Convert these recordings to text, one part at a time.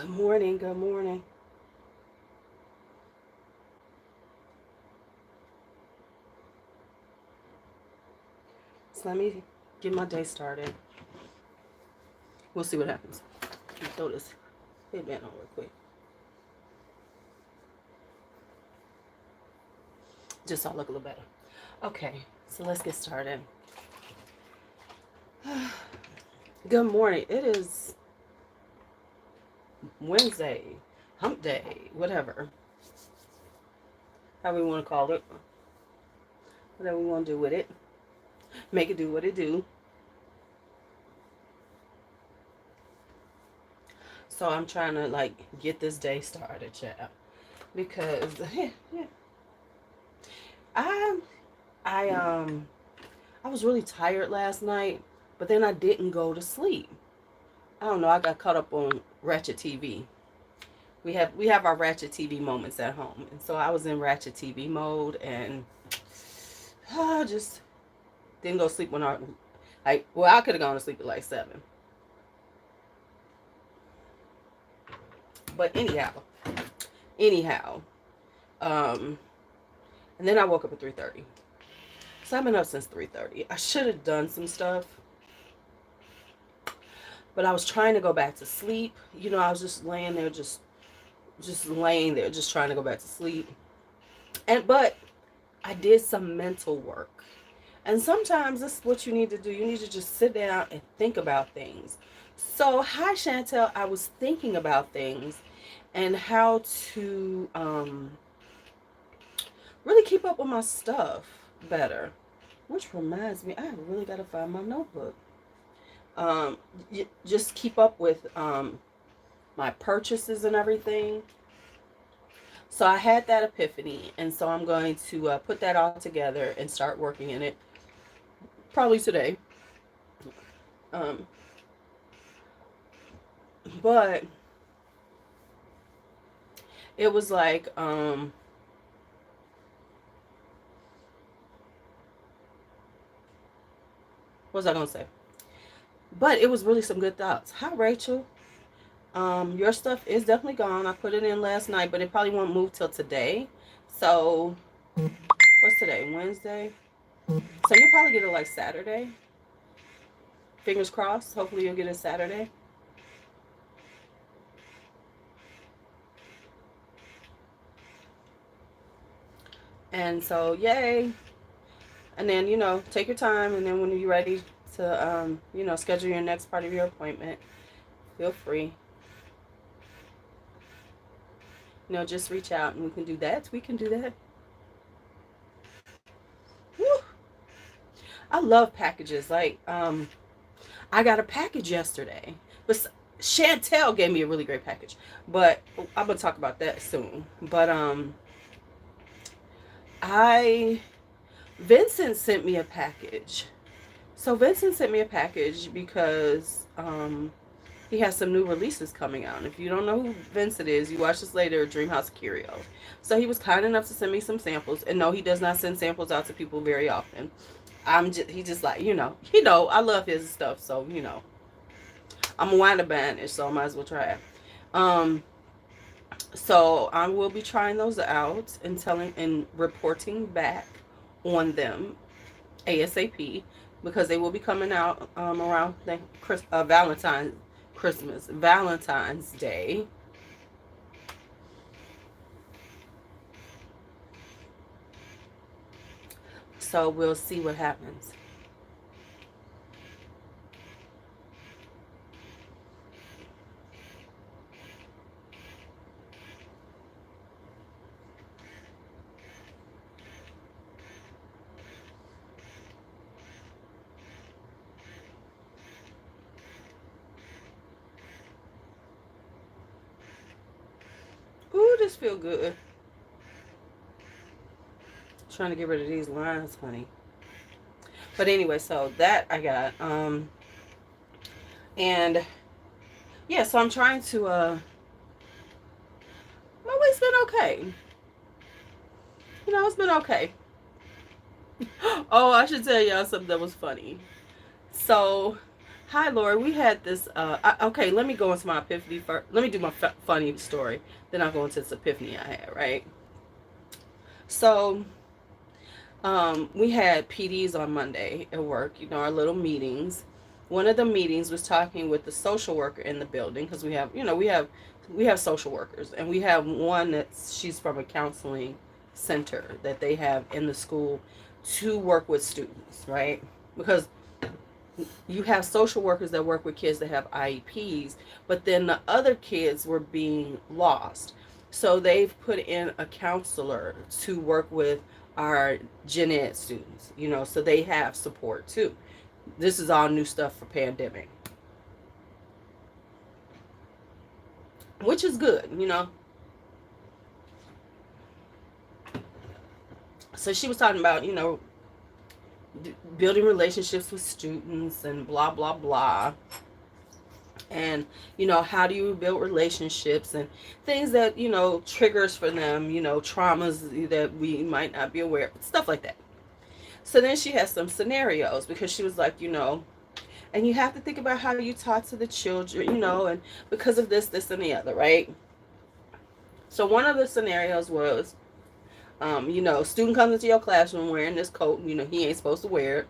Good morning. Good morning. So let me get my day started. We'll see what happens. Let me throw this headband on real quick. Just so I look a little better. Okay, so let's get started. Good morning. It is Wednesday, hump day, whatever. How we want to call it. Whatever we want to do with it. Make it do what it do. So I'm trying to like get this day started, child. Because yeah. I I I was really tired last night, but then I didn't go to sleep. I don't know, I got caught up on Ratchet TV. We have our Ratchet TV moments at home. And so I was in Ratchet TV mode and I just didn't go to sleep when I could have gone to sleep at like 7. But anyhow, um and then I woke up at 3:30. So I've been up since 3:30. I should have done some stuff, but I was trying to go back to sleep. I was just laying there just laying there just trying to go back to sleep. But I did some mental work. And sometimes this is what you need to do. You need to just sit down and think about things. So, hi Chantel, I was thinking about things and how to really keep up with my stuff better. Which reminds me, I really got to find my notebook. Um, just keep up with my purchases and everything. So I had that epiphany, and so I'm going to put that all together and start working in it probably today. Um, but it was like, what was I gonna say? But it was really some good thoughts. Hi, Rachel. Your stuff is definitely gone. I put it in last night, but it probably won't move till today. So what's today? Wednesday. So you'll probably get it like Saturday. Fingers crossed. Hopefully you'll get it Saturday. And so yay. And then, take your time. And then when you're ready to, schedule your next part of your appointment, feel free. Just reach out and we can do that. We can do that. Woo. I love packages. Like, I got a package yesterday. But Chantel gave me a really great package. But I'm going to talk about that soon. But, I Vincent sent me a package. So Vincent sent me a package because he has some new releases coming out. And if you don't know who Vincent is, you watch this later, Dreamhouse Curio. So he was kind enough to send me some samples. And no, he does not send samples out to people very often. He just like, I love his stuff. So, I'm a wine banish, so I might as well try it. Um, so I will be trying those out and telling and reporting back on them ASAP because they will be coming out around Valentine's Day. So we'll see what happens. Ooh, this feel good. Trying to get rid of these lines, honey. But anyway, so that I got. And yeah, so I'm trying to my week's been okay. It's been okay. Oh, I should tell y'all something that was funny. So Hi, Lori. We had this. Okay, let me go into my epiphany first. Let me do my funny story. Then I'll go into this epiphany I had, right? So, we had PDs on Monday at work, our little meetings. One of the meetings was talking with the social worker in the building because we have social workers, and we have one she's from a counseling center that they have in the school to work with students, right? Because you have social workers that work with kids that have IEPs, but then the other kids were being lost. So they've put in a counselor to work with our gen ed students, so they have support too. This is all new stuff for pandemic, which is good. So she was talking about, building relationships with students and blah, blah, blah. And how do you build relationships and things that triggers for them, traumas that we might not be aware of, stuff like that. So then she has some scenarios because she was like, and you have to think about how you talk to the children, and because of this and the other, right? So one of the scenarios was, student comes into your classroom wearing this coat, he ain't supposed to wear it,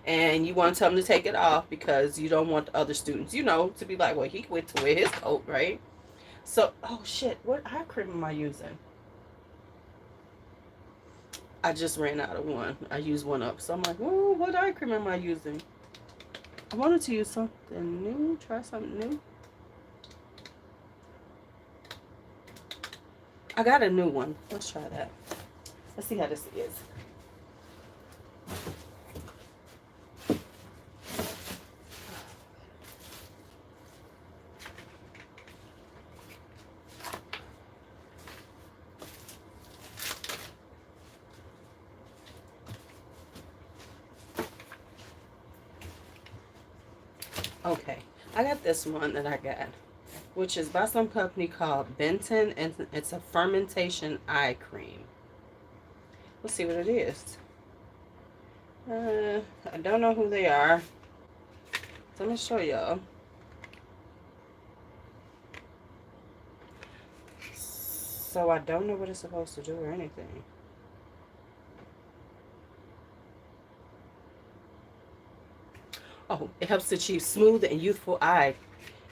and you want to tell him to take it off because you don't want the other students, to be like, well, he went to wear his coat, right? So, oh shit, what eye cream am I using? I just ran out of one. I used one up. So I'm like, oh, what eye cream am I using? I wanted to use something new, try something new. I got a new one. Let's try that. Let's see how this is. Okay, I got this one that I got, which is by some company called Benton, and it's a fermentation eye cream. Let's see what it is. I don't know who they are. So let me show y'all. So I don't know what it's supposed to do or anything. Oh, it helps to achieve smooth and youthful eye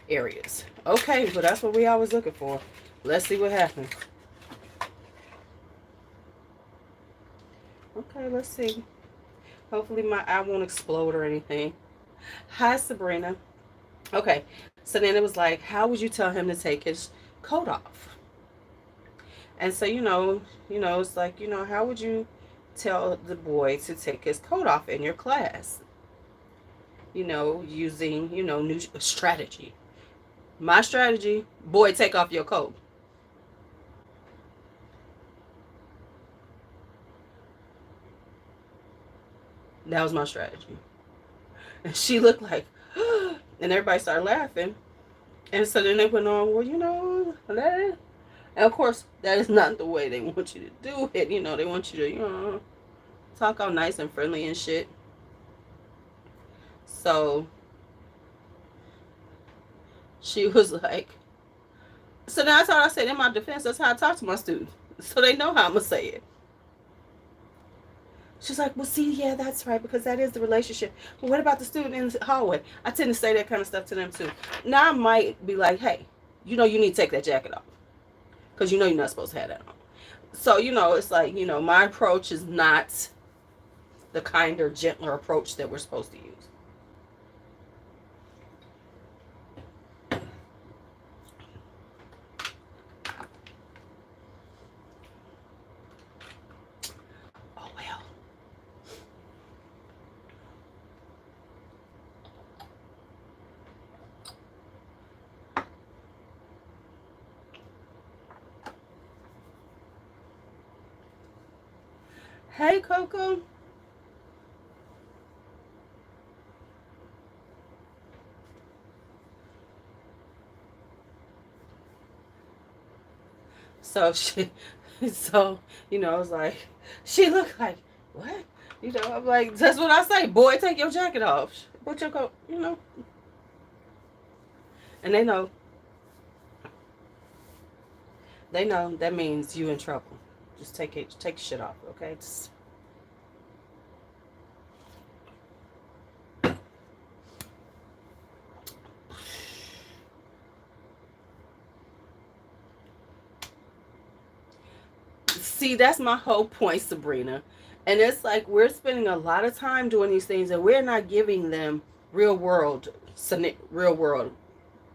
areas. Okay, well that's what we always looking for. Let's see what happens. Okay, let's see. Hopefully my eye won't explode or anything. Hi, Sabrina. Okay, so then it was like, how would you tell him to take his coat off? And so, it's like, how would you tell the boy to take his coat off in your class? Using, new strategy. My strategy, boy, take off your coat. That was my strategy. And she looked like, and everybody started laughing. And so then they went on, well, that. And of course, that is not the way they want you to do it. They want you to, talk all nice and friendly and shit. So she was like, so that's how I said in my defense, that's how I talk to my students. So they know how I'm going to say it. She's like, well, see, yeah, that's right, because that is the relationship. But what about the student in the hallway? I tend to say that kind of stuff to them, too. Now I might be like, hey, you need to take that jacket off. Because you're not supposed to have that on. So, it's like, my approach is not the kinder, gentler approach that we're supposed to use. Oh, well. Hey, Coco. So I was like, she looked like, what? I'm like, that's what I say. Boy, take your jacket off. Put your coat, And they know that means you in trouble. Just take shit off, okay? Just, see, that's my whole point, Sabrina. And it's like we're spending a lot of time doing these things, and we're not giving them real world, real world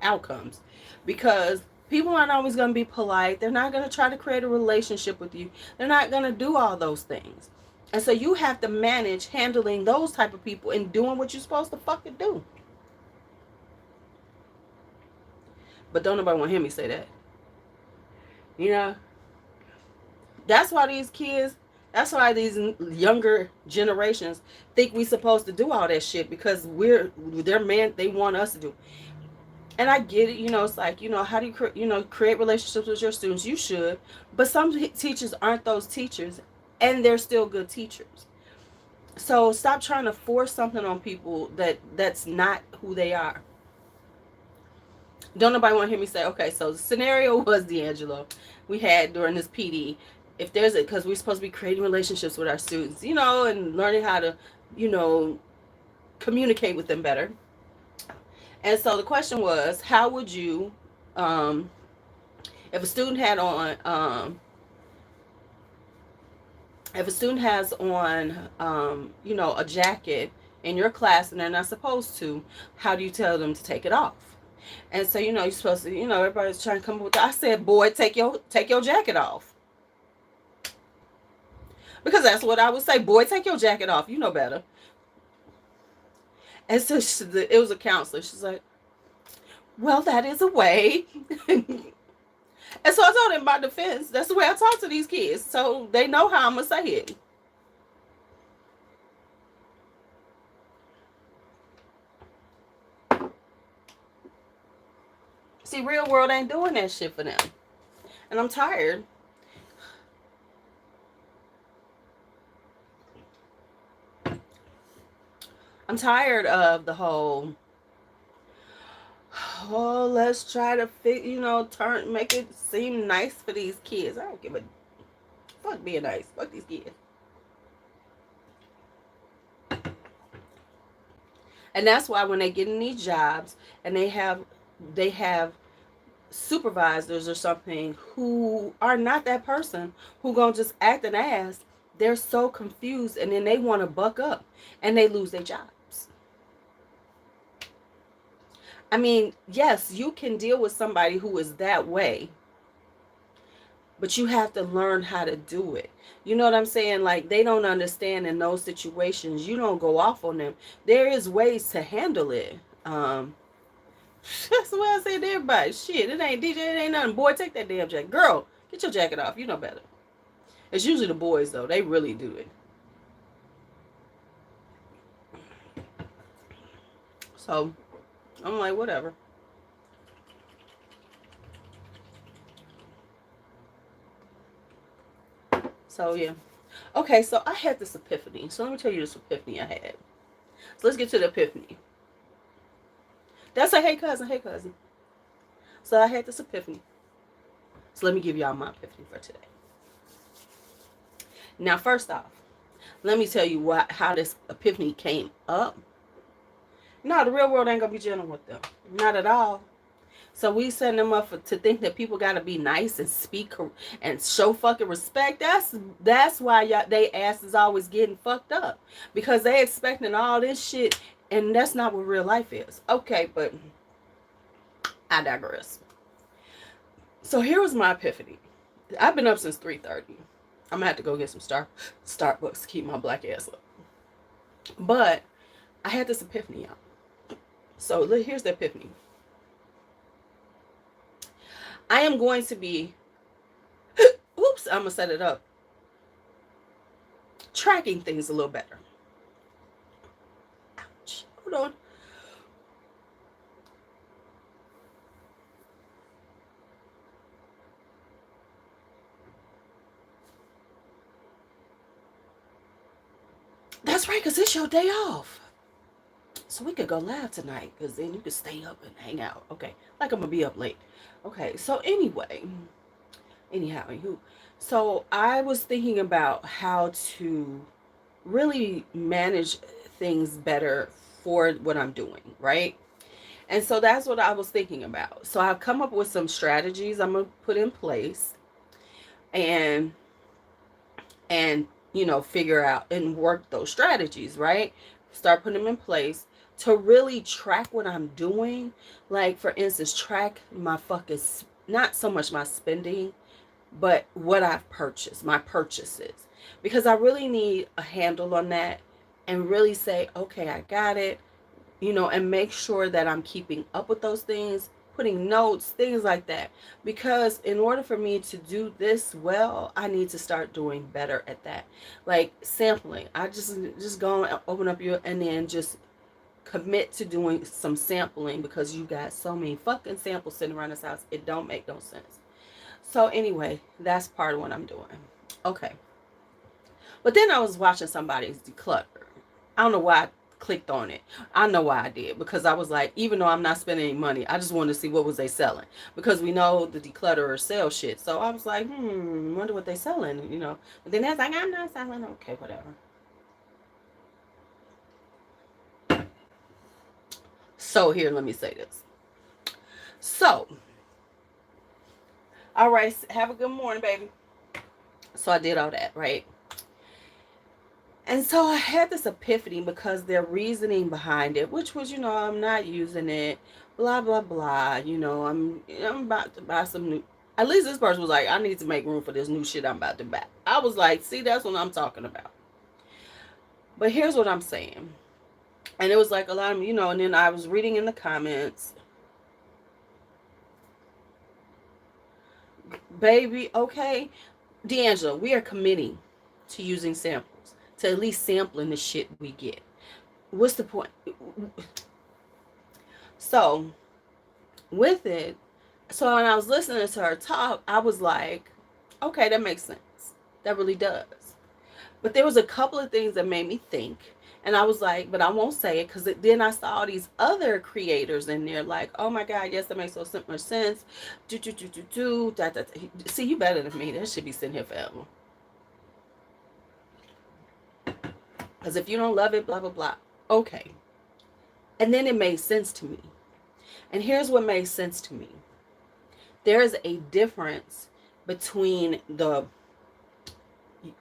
outcomes, because people aren't always going to be polite. They're not going to try to create a relationship with you. They're not going to do all those things. And so you have to manage handling those type of people and doing what you're supposed to fucking do. But don't nobody want to hear me say that. You know, that's why these kids, that's why these younger generations think we supposed to do all that shit, because they're man, they want us to do. And I get it, it's like, how do you, create relationships with your students? You should. But some teachers aren't those teachers, and they're still good teachers. So stop trying to force something on people that's not who they are. Don't nobody want to hear me say, okay, so the scenario was D'Angelo we had during this PD. If there's it, because we're supposed to be creating relationships with our students, and learning how to, communicate with them better. And so the question was, how would you, if a student had on, if a student has on, a jacket in your class and they're not supposed to, how do you tell them to take it off? And so, you're supposed to, everybody's trying to come up with that. I said, boy, take your jacket off. Because that's what I would say. Boy, take your jacket off. You know better. And so it was a counselor. She's like, well, that is a way. And so I told him, in my defense, that's the way I talk to these kids. So they know how I'm going to say it. See, real world ain't doing that shit for them. And I'm tired. I'm tired of the whole, oh, let's try to make it seem nice for these kids. I don't give a fuck being nice. Fuck these kids. And that's why when they get in these jobs and they have supervisors or something who are not that person, who gonna just act an ass, they're so confused, and then they want to buck up and they lose their jobs. I mean, yes, you can deal with somebody who is that way, but you have to learn how to do it. You know what I'm saying? Like, they don't understand in those situations. You don't go off on them. There is ways to handle it. That's the way I say to everybody. Shit, it ain't DJ, it ain't nothing. Boy, take that damn jacket. Girl, get your jacket off. You know better. It's usually the boys, though. They really do it. So, I'm like, whatever. So, yeah. Okay, so I had this epiphany. So, let me tell you this epiphany I had. So, let's get to the epiphany. That's like, hey, cousin, hey, cousin. So, I had this epiphany. So, let me give y'all my epiphany for today. Now, first off, let me tell you how this epiphany came up. No, the real world ain't going to be gentle with them. Not at all. So we send them up to think that people got to be nice and speak and show fucking respect. That's why they ass is always getting fucked up. Because they expecting all this shit, and that's not what real life is. Okay, but I digress. So here was my epiphany. I've been up since 3:30. I'm going to have to go get some Starbucks to keep my black ass up. But I had this epiphany out. So here's the epiphany. I am going to be, oops, I'm going to set it up, tracking things a little better. Ouch, hold on. That's right, because it's your day off. so we could go live tonight, because then you could stay up and hang out. Okay, like I'm gonna be up late. Okay, so anyhow, so I was thinking about how to really manage things better for what I'm doing, right? And so that's what I was thinking about. So I've come up with some strategies I'm gonna put in place, and and figure out and work those strategies, right? Start putting them in place to really track what I'm doing. Like, for instance, track my fucking, not so much my spending, but what I've purchased, my purchases, because I really need a handle on that, and really say, okay, I got it, and make sure that I'm keeping up with those things, putting notes, things like that. Because in order for me to do this well, I need to start doing better at that. Like sampling. I just go and open up your, and then just commit to doing some sampling, because you got so many fucking samples sitting around this house. It don't make no sense. So anyway, that's part of what I'm doing. Okay. But then I was watching somebody's declutter. I don't know why I clicked on it. I know why I did, because I was like, even though I'm not spending any money, I just wanted to see what was they selling, because we know the declutterers sell shit. So I was like, wonder what they selling. But then that's like, I'm not selling. Okay, whatever. So here, let me say this. So, all right, have a good morning, baby. So I did all that, right? And so I had this epiphany, because their reasoning behind it, which was, I'm not using it, blah, blah, blah. I'm about to buy some new. At least this person was like, I need to make room for this new shit I'm about to buy. I was like, see, that's what I'm talking about. But here's what I'm saying. And it was like a lot of, and then I was reading in the comments, baby, okay, D'Angelo, we are committing to using samples, to at least sampling the shit we get. What's the point? So with it, so when I was listening to her talk, I was like, okay, that makes sense. That really does. But there was a couple of things that made me think. And I was like, but I won't say it, because then I saw all these other creators in there like, oh my God, yes, that makes so much sense. See, you better than me. That should be sitting here forever. Because if you don't love it, blah, blah, blah. Okay. And then it made sense to me. And here's what made sense to me. There is a difference between the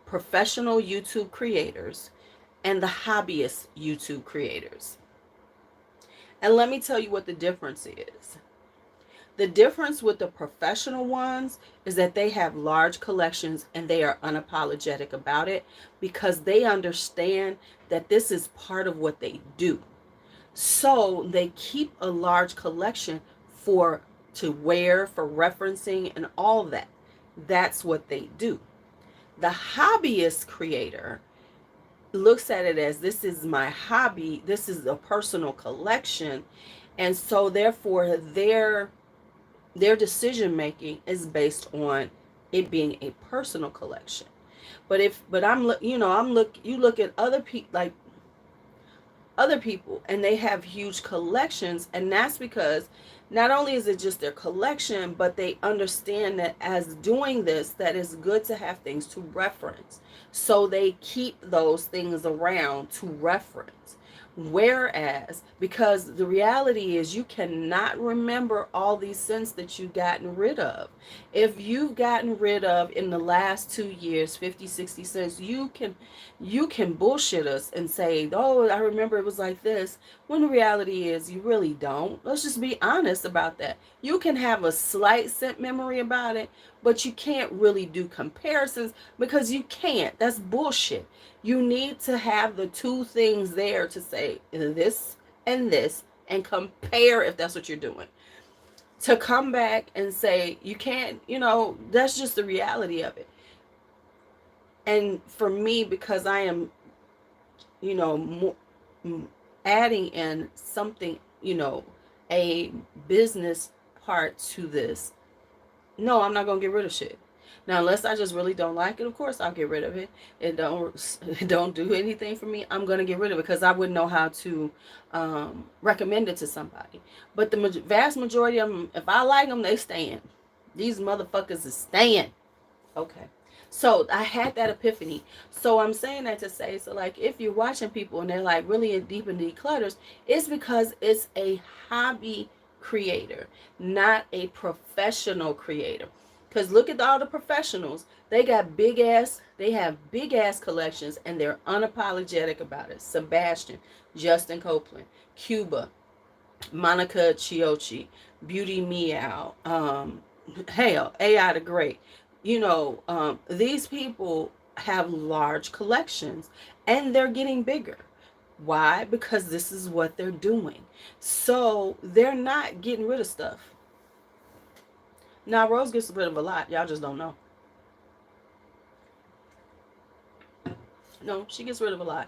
professional YouTube creators and the hobbyist YouTube creators. And let me tell you what the difference is. The difference with the professional ones is that they have large collections, and they are unapologetic about it, because they understand that this is part of what they do. So they keep a large collection to wear, for referencing, and all that. That's what they do. The hobbyist creator looks at it as, this is my hobby, this is a personal collection, and so therefore their decision making is based on it being a personal collection. But you look at other people, like other people, and they have huge collections, and that's because not only is it just their collection, but they understand that as doing this, that it's good to have things to reference. So they keep those things around to reference. Whereas, because the reality is, you cannot remember all these cents that you've gotten rid of. If you've gotten rid of in the last 2 years 50, 60 cents, you can bullshit us and say, oh, I remember it was like this, when the reality is you really don't. Let's just be honest about that. You can have a slight cent memory about it, but you can't really do comparisons, because you can't. That's bullshit. You need to have the two things there to say this, and compare, if that's what you're doing. To come back and say you can't, that's just the reality of it. And for me, because I am, adding in something, a business part to this, no, I'm not going to get rid of shit. Now, unless I just really don't like it, of course I'll get rid of it. It don't do anything for me. I'm gonna get rid of it because I wouldn't know how to recommend it to somebody. But the vast majority of them, if I like them, they staying. These motherfuckers is staying. Okay. So I had that epiphany. So I'm saying that to say, so like if you're watching people and they're like really deep in declutters, it's because it's a hobby creator, not a professional creator. Because look at all the professionals. They have big ass collections and they're unapologetic about it. Sebastian, Justin Copeland, Cuba, Monica Chiochi, Beauty Meow, hell, AI the Great. These people have large collections and they're getting bigger. Why? Because this is what they're doing. So they're not getting rid of stuff. Now, Rose gets rid of a lot. Y'all just don't know. No, she gets rid of a lot.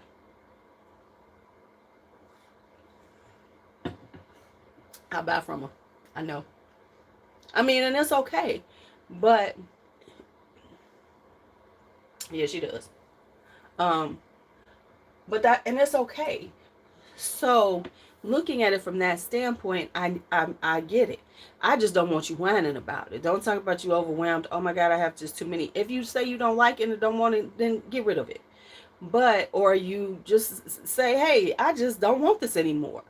I buy from her. I know. I mean, and it's okay. But yeah, she does. Um, and it's okay. So, looking at it from that standpoint, I get it. I just don't want you whining about it. Don't talk about you overwhelmed. Oh my God, I have just too many. If you say you don't like it and don't want it, then get rid of it. But or you just say, hey, I just don't want this anymore.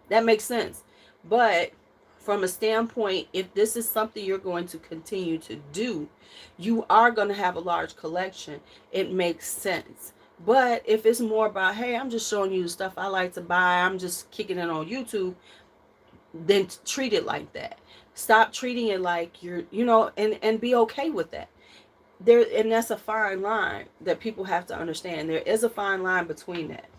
That makes sense. But from a standpoint, if this is something you're going to continue to do, you are going to have a large collection. It makes sense. But if it's more about, hey, I'm just showing you the stuff I like to buy, I'm just kicking it on YouTube, then treat it like that. Stop treating it like and be okay with that. And that's a fine line that people have to understand. There is a fine line between that.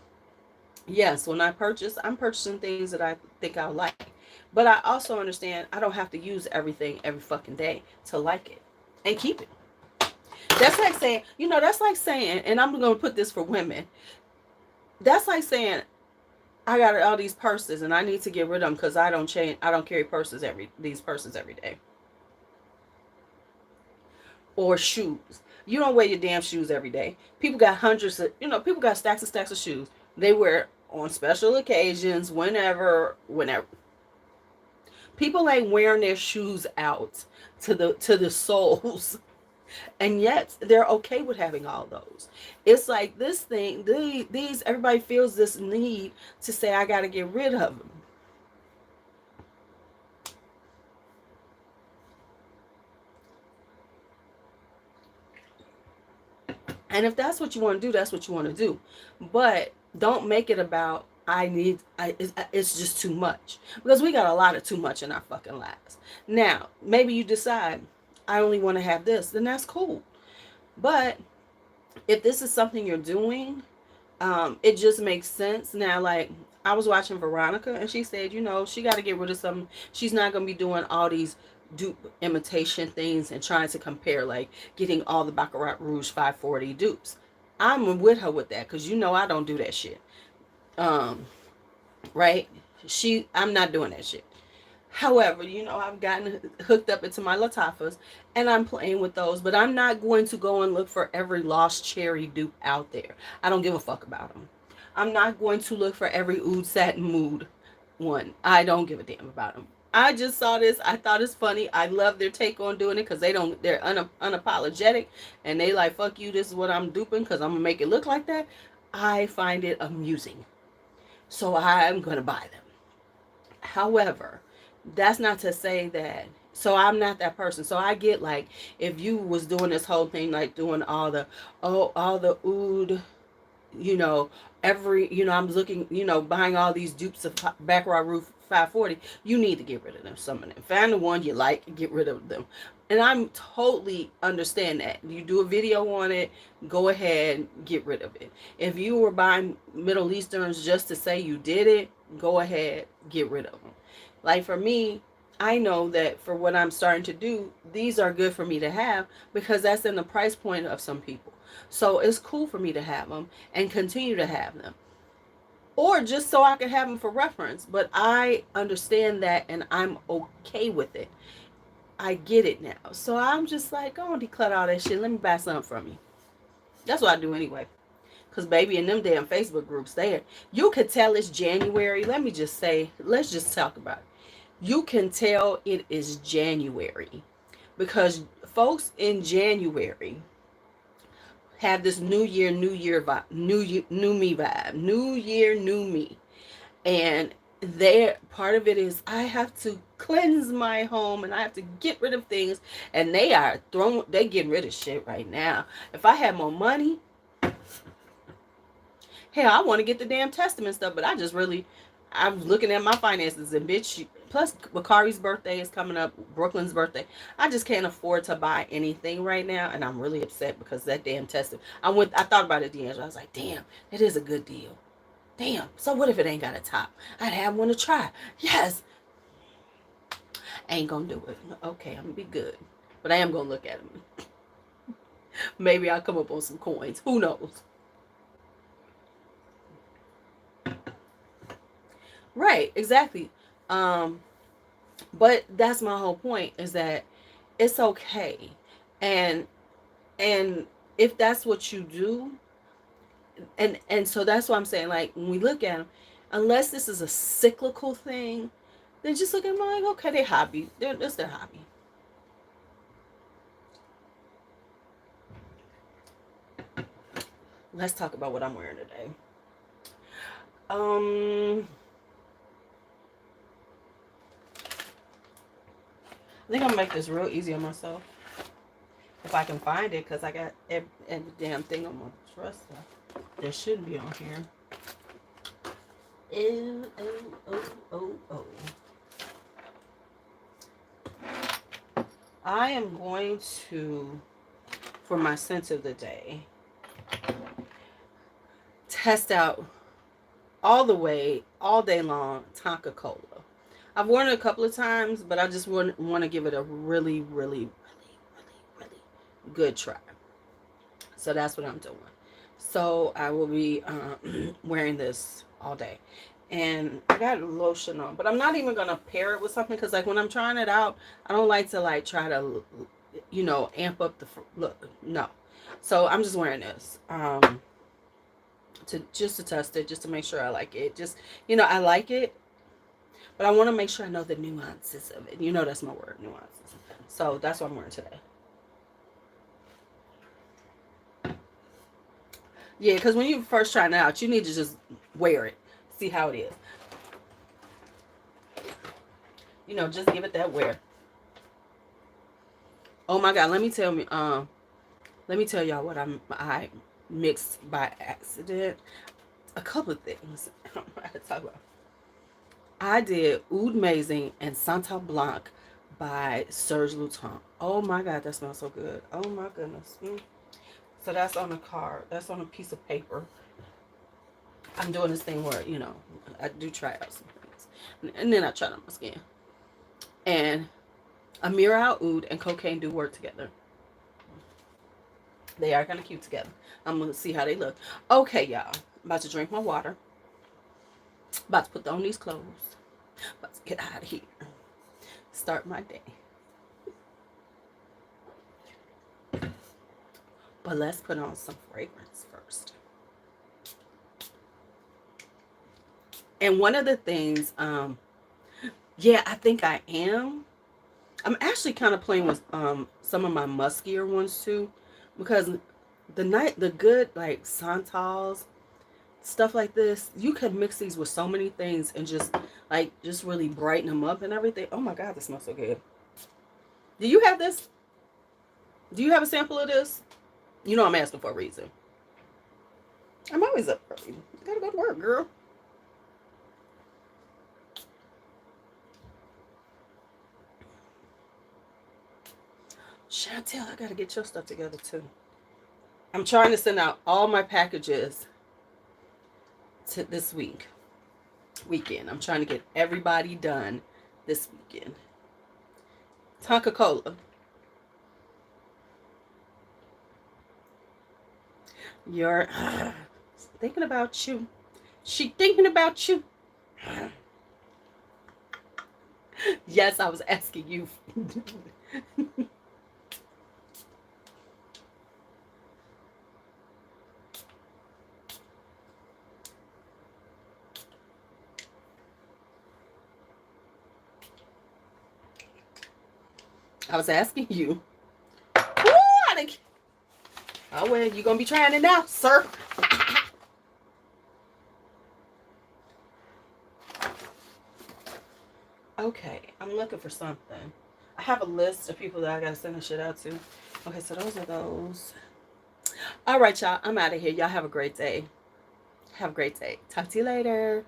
Yes, when I'm purchasing things that I think I like. But I also understand I don't have to use everything every fucking day to like it and keep it. That's like saying, and I'm going to put this for women. That's like saying, I got all these purses and I need to get rid of them because I don't carry these purses every day. Or shoes. You don't wear your damn shoes every day. People got people got stacks and stacks of shoes. They wear on special occasions, whenever. People ain't wearing their shoes out to the soles. And yet they're okay with having all those. It's like this thing, these everybody feels this need to say, I got to get rid of them. And if that's what you want to do, that's what you want to do. But don't make it about, it's just too much. Because we got a lot of too much in our fucking lives. Now, maybe you decide, I only want to have this, then that's cool. But if this is something you're doing, it just makes sense. Now, like, I was watching Veronica and she said, she got to get rid of something. She's not going to be doing all these dupe imitation things and trying to compare, like getting all the Baccarat Rouge 540 dupes. I'm with her with that because I don't do that shit. Right? I'm not doing that shit. However, I've gotten hooked up into my Latifahs and I'm playing with those, but I'm not going to go and look for every lost cherry dupe out there. I don't give a fuck about them. I'm not going to look for every Oud Satin Mood one. I don't give a damn about them. I just saw this. I thought it's funny. I love their take on doing it because they're unapologetic and they like, fuck you, this is what I'm duping because I'm going to make it look like that. I find it amusing. So I'm going to buy them. However, that's not to say that, so I'm not that person. So I get, like, if you was doing this whole thing, like doing all the oud, I'm looking, buying all these dupes of Baccarat Roof 540, you need to get rid of them. Some of them. Find the one you like, get rid of them. And I'm totally understand that. You do a video on it, go ahead, get rid of it. If you were buying Middle Easterns just to say you did it, go ahead, get rid of them. Like for me, I know that for what I'm starting to do, these are good for me to have because that's in the price point of some people. So it's cool for me to have them and continue to have them. Or just so I can have them for reference. But I understand that and I'm okay with it. I get it now. So I'm just like, go on, declutter all that shit. Let me buy something from you. That's what I do anyway. Cause baby, in them damn Facebook groups, there you could tell it's January. Let me just say, let's just talk about it. You can tell it is January because folks in January have this new year vibe, new me vibe, new year, new me, and there part of it is I have to cleanse my home and I have to get rid of things, and they getting rid of shit right now. If I had more money, hell, I want to get the damn testament stuff, but I'm looking at my finances and bitch. Plus, Bakari's birthday is coming up, Brooklyn's birthday. I just can't afford to buy anything right now, and I'm really upset because that damn testament. I thought about it, D'Angelo. I was like, damn, it is a good deal. Damn. So what if it ain't got a top? I'd have one to try. Yes. Ain't gonna do it. Okay, I'm gonna be good, but I am gonna look at them. Maybe I'll come up on some coins. Who knows? Right, exactly. Um, but that's my whole point is that it's okay. And and if that's what you do, and so that's what I'm saying, like when we look at them, unless this is a cyclical thing, then just look at them like, okay, they hobby. That's their hobby. Let's talk about what I'm wearing today. I think I'm gonna make this real easy on myself. If I can find it, because I got every damn thing on my dresser. There should be on here. Oh. I am going to, for my scent of the day, test out all the way, all day long, Tonka Cola. I've worn it a couple of times, but I just want to give it a really, really, really good try. So that's what I'm doing. So I will be wearing this all day. And I got lotion on, but I'm not even going to pair it with something because like when I'm trying it out, I don't like to like try to, amp up the look. No. So I'm just wearing this to test it, just to make sure I like it. Just, I like it, but I want to make sure I know the nuances of it. That's my word, nuances. So that's what I'm wearing today. Yeah, because when you first trying it out, you need to just wear it. See how it is. Just give it that wear. Oh my God, let me tell y'all what I mixed by accident. A couple of things I had to talk about. I did Oud Amazing and Santa Blanc by Serge Luton. Oh my God, that smells so good. Oh my goodness. So that's on a card. That's on a piece of paper. I'm doing this thing where, I do try out some things. And then I try it on my skin. And Amira Al Oud and cocaine do work together. They are kind of cute together. I'm going to see how they look. Okay, y'all. I'm about to drink my water. About to put on these clothes. About to get out of here. Start my day. But let's put on some fragrance first. And one of the things, yeah, I think I am. I'm actually kind of playing with some of my muskier ones too, because the good like Santals, stuff like this, you can mix these with so many things and just really brighten them up and everything. Oh my God, this smells so good. Do you have this? Do you have a sample of this? I'm asking for a reason. I'm always up early. Gotta go to work, girl. Chantel, I gotta get your stuff together too. I'm trying to send out all my packages to this weekend. I'm trying to get everybody done this weekend. Tonka Cola. You're thinking about you. She thinking about you. Yes, I was asking you. I was asking you. Ooh, oh, well, you going to be trying it now, sir. Okay, I'm looking for something. I have a list of people that I got to send the shit out to. Okay, so those are those. All right, y'all. I'm out of here. Y'all have a great day. Have a great day. Talk to you later.